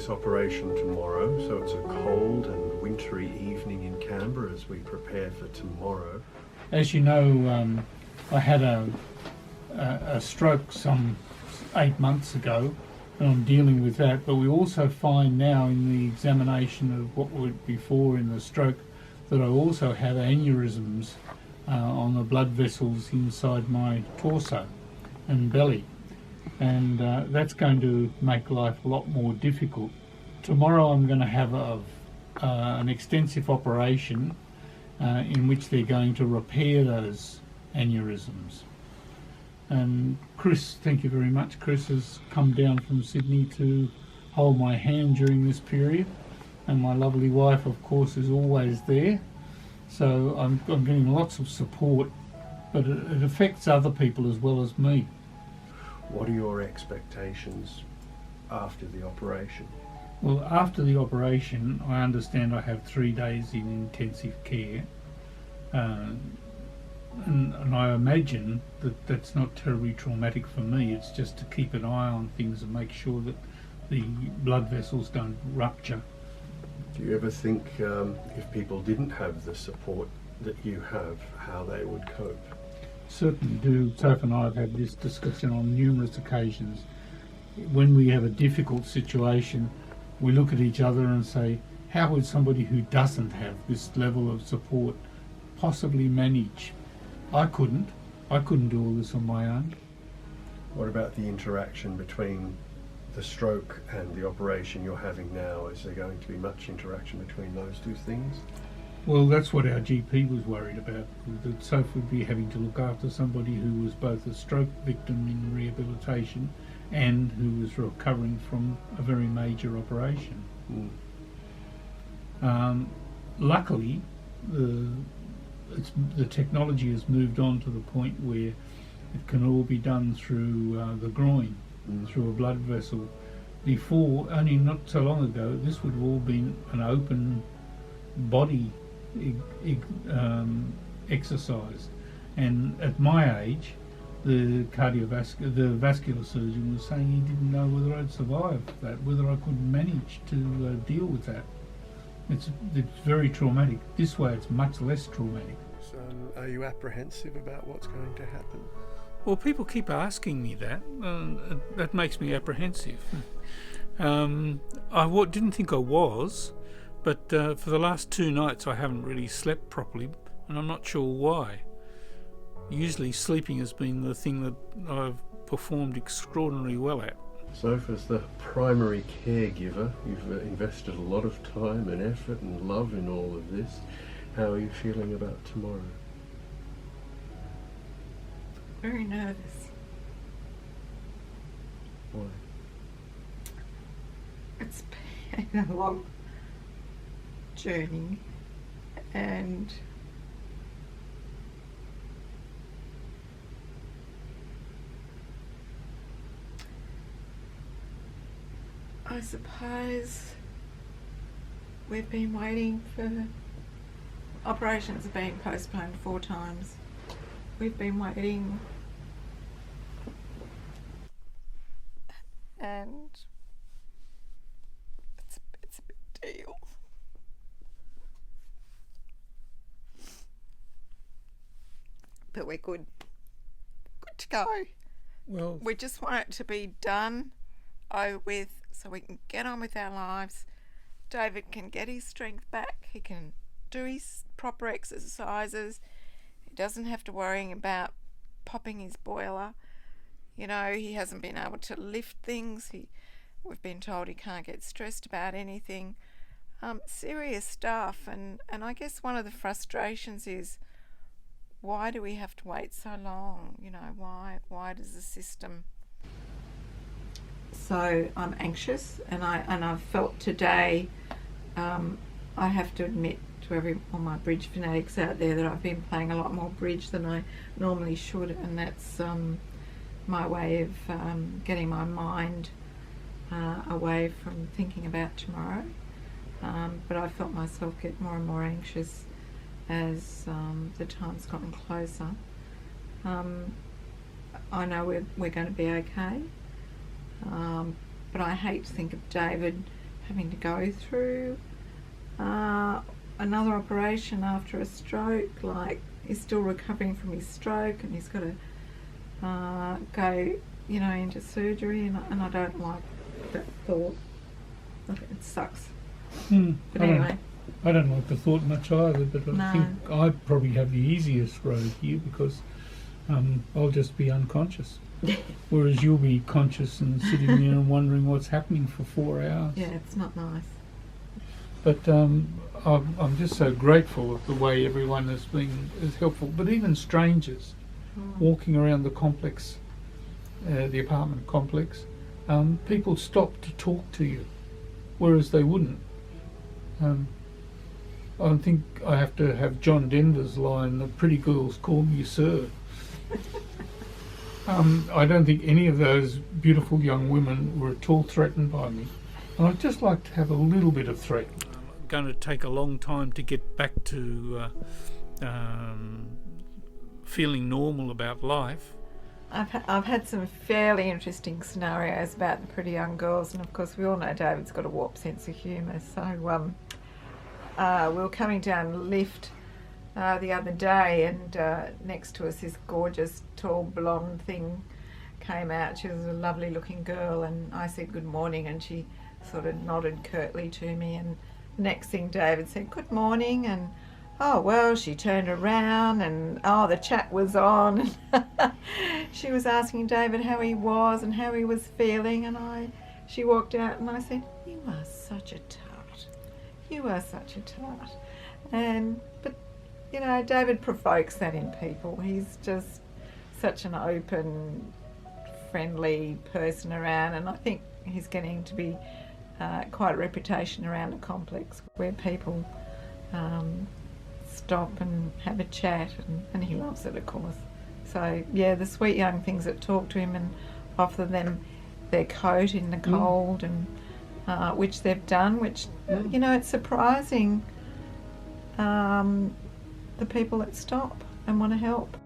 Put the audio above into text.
this operation tomorrow, so it's a cold and wintry evening in Canberra as we prepare for tomorrow. As you know, I had a stroke some 8 months ago, and I'm dealing with that. But we also find now in the examination of what went before in the stroke that I also have aneurysms on the blood vessels inside my torso and belly. And that's going to make life a lot more difficult. Tomorrow I'm going to have an extensive operation in which they're going to repair those aneurysms. And Chris, thank you very much, Chris has come down from Sydney to hold my hand during this period, and my lovely wife, of course, is always there. So I'm getting lots of support, but it affects other people as well as me. What are your expectations after the operation? Well, after the operation, I understand I have 3 days in intensive care, and I imagine that that's not terribly traumatic for me. It's just to keep an eye on things and make sure that the blood vessels don't rupture. Do you ever think if people didn't have the support that you have, how they would cope? Certainly do. Soph and I have had this discussion on numerous occasions. When we have a difficult situation, we look at each other and say, how would somebody who doesn't have this level of support possibly manage? I couldn't do all this on my own. What about the interaction between the stroke and the operation you're having now? Is there going to be much interaction between those two things? Well, that's what our GP was worried about, that Soph would be having to look after somebody who was both a stroke victim in rehabilitation and who was recovering from a very major operation. Luckily, the technology has moved on to the point where it can all be done through the groin, through a blood vessel. Before, only not so long ago, this would have all been an open body exercise, and at my age, the vascular surgeon was saying he didn't know whether I'd survive that, whether I could manage to deal with that. It's very traumatic. This way, it's much less traumatic. So, are you apprehensive about what's going to happen? Well, people keep asking me that. That makes me apprehensive. I didn't think I was. But for the last 2 nights I haven't really slept properly, and I'm not sure why. Usually sleeping has been the thing that I've performed extraordinarily well at. So as the primary caregiver, you've invested a lot of time and effort and love in all of this. How are you feeling about tomorrow? Very nervous. Why? It's been a long journey, and I suppose we've been waiting for operations have been postponed 4 times. We've been waiting, and it's a big deal. But we're good to go. Well, We just want it to be done over with so we can get on with our lives. David can get his strength back. He can do his proper exercises. He doesn't have to worry about popping his boiler. You know, he hasn't been able to lift things. We've been told he can't get stressed about anything. Serious stuff. And I guess one of the frustrations is, why do we have to wait so long? You know, why does the system? So I'm anxious, and I've felt today, I have to admit to all my bridge fanatics out there that I've been playing a lot more bridge than I normally should, and that's my way of getting my mind away from thinking about tomorrow. But I felt myself get more and more anxious as the time's gotten closer. I know we're going to be okay, but I hate to think of David having to go through another operation after a stroke. Like, he's still recovering from his stroke, and he's got to go, into surgery, and I don't like that thought. It sucks. But anyway. I don't like the thought much either, but I think I probably have the easiest road here because I'll just be unconscious. Whereas you'll be conscious and sitting there and wondering what's happening for 4 hours. Yeah, it's not nice. But I'm just so grateful of the way everyone has been helpful. But even strangers walking around the complex, the apartment complex, people stop to talk to you, whereas they wouldn't. I think I have to have John Denver's line, "The pretty girls call me sir." I don't think any of those beautiful young women were at all threatened by me. And I'd just like to have a little bit of threat. It's going to take a long time to get back to feeling normal about life. I've had some fairly interesting scenarios about the pretty young girls, and of course we all know David's got a warped sense of humour. So we were coming down the lift the other day, and next to us this gorgeous tall blonde thing came out. She was a lovely looking girl, and I said good morning, and she sort of nodded curtly to me, and the next thing David said good morning, and oh well, she turned around and the chat was on. She was asking David how he was and how he was feeling, and she walked out and I said, "You are such a tart. You are such a tart." But David provokes that in people. He's just such an open, friendly person around, and I think he's getting to be quite a reputation around the complex where people stop and have a chat, and he loves it, of course. So yeah, the sweet young things that talk to him and offer them their coat in the cold, and which they've done, which it's surprising, the people that stop and want to help.